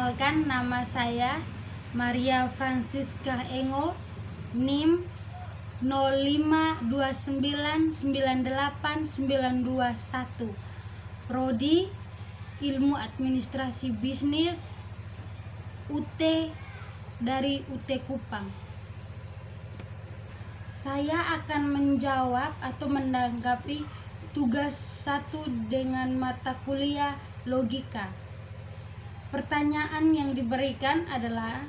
Perkenalkan, nama saya Maria Francisca Engo, NIM 052998921, Prodi Ilmu Administrasi Bisnis, UT dari UT Kupang. Saya akan menjawab atau menanggapi tugas 1 dengan mata kuliah logika. Pertanyaan yang diberikan adalah,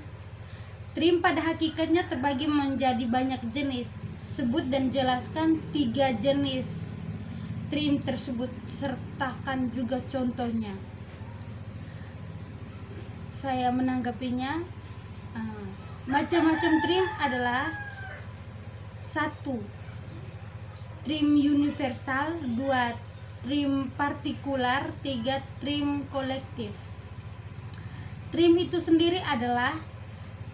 trim pada hakikatnya terbagi menjadi banyak jenis. Sebut dan jelaskan 3 jenis trim tersebut, sertakan juga contohnya. Saya menanggapinya. Macam-macam trim adalah: 1. Trim universal, 2. Trim partikular, 3. Trim kolektif. Trim itu sendiri adalah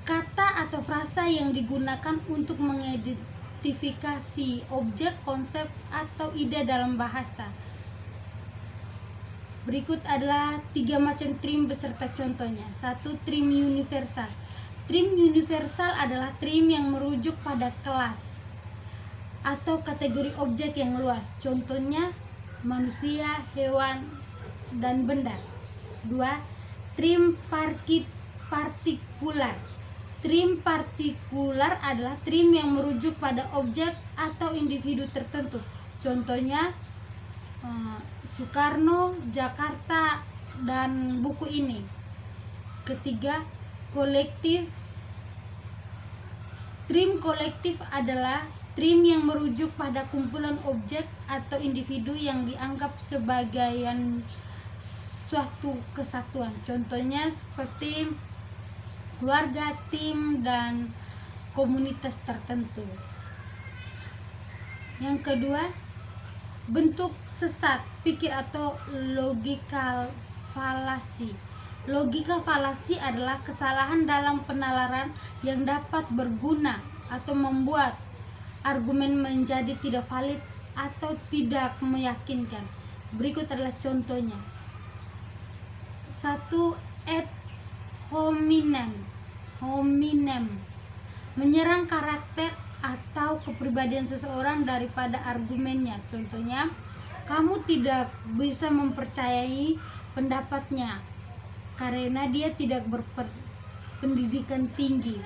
kata atau frasa yang digunakan untuk mengidentifikasi objek, konsep, atau ide dalam bahasa. Berikut adalah 3 macam trim beserta contohnya. 1. Trim universal. Trim universal adalah trim yang merujuk pada kelas atau kategori objek yang luas. Contohnya manusia, hewan, dan benda. 2. Trim partikular. Trim partikular adalah trim yang merujuk pada objek atau individu tertentu. Contohnya Soekarno, Jakarta, dan buku ini. 3. Kolektif. Trim kolektif adalah trim yang merujuk pada kumpulan objek atau individu yang dianggap sebagai suatu kesatuan. Contohnya seperti keluarga, tim, dan komunitas tertentu. Yang kedua, bentuk sesat pikir atau logical fallacy. Logical fallacy adalah kesalahan dalam penalaran yang dapat berguna atau membuat argumen menjadi tidak valid atau tidak meyakinkan. Berikut adalah contohnya. 1. Ad hominem, menyerang karakter atau kepribadian seseorang daripada argumennya. Contohnya, kamu tidak bisa mempercayai pendapatnya karena dia tidak berpendidikan tinggi.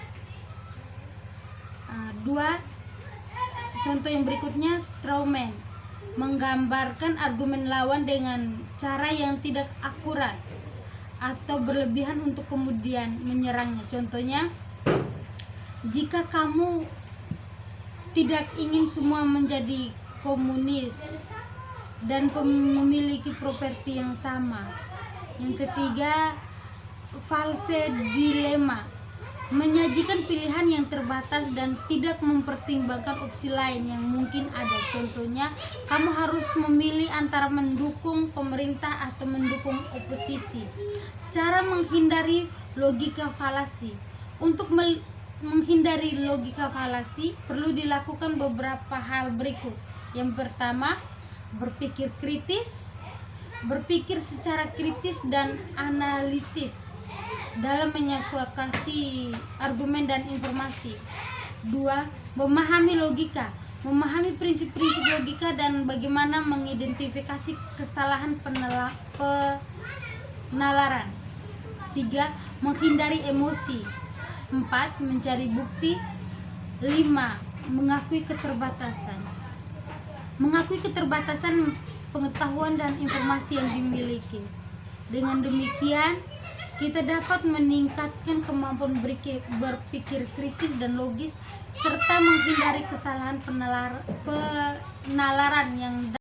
2. Contoh yang berikutnya, strawman, menggambarkan argumen lawan dengan cara yang tidak akurat atau berlebihan untuk kemudian menyerangnya. Contohnya, jika kamu tidak ingin semua menjadi komunis dan memiliki properti yang sama. Yang ketiga, false dilema, menyajikan pilihan yang terbatas dan tidak mempertimbangkan opsi lain yang mungkin ada. Contohnya, kamu harus memilih antara mendukung pemerintah atau mendukung oposisi. Cara menghindari logika falasi. Untuk menghindari logika falasi perlu dilakukan beberapa hal berikut. Yang pertama, berpikir kritis, berpikir secara kritis dan analitis dalam mengevaluasi argumen dan informasi. 2. Memahami logika, memahami prinsip-prinsip logika dan bagaimana mengidentifikasi kesalahan penalaran. 3. Menghindari emosi. 4. Mencari bukti. 5. Mengakui keterbatasan. Mengakui keterbatasan pengetahuan dan informasi yang dimiliki. Dengan demikian, kita dapat meningkatkan kemampuan berpikir kritis dan logis serta menghindari kesalahan penalaran yang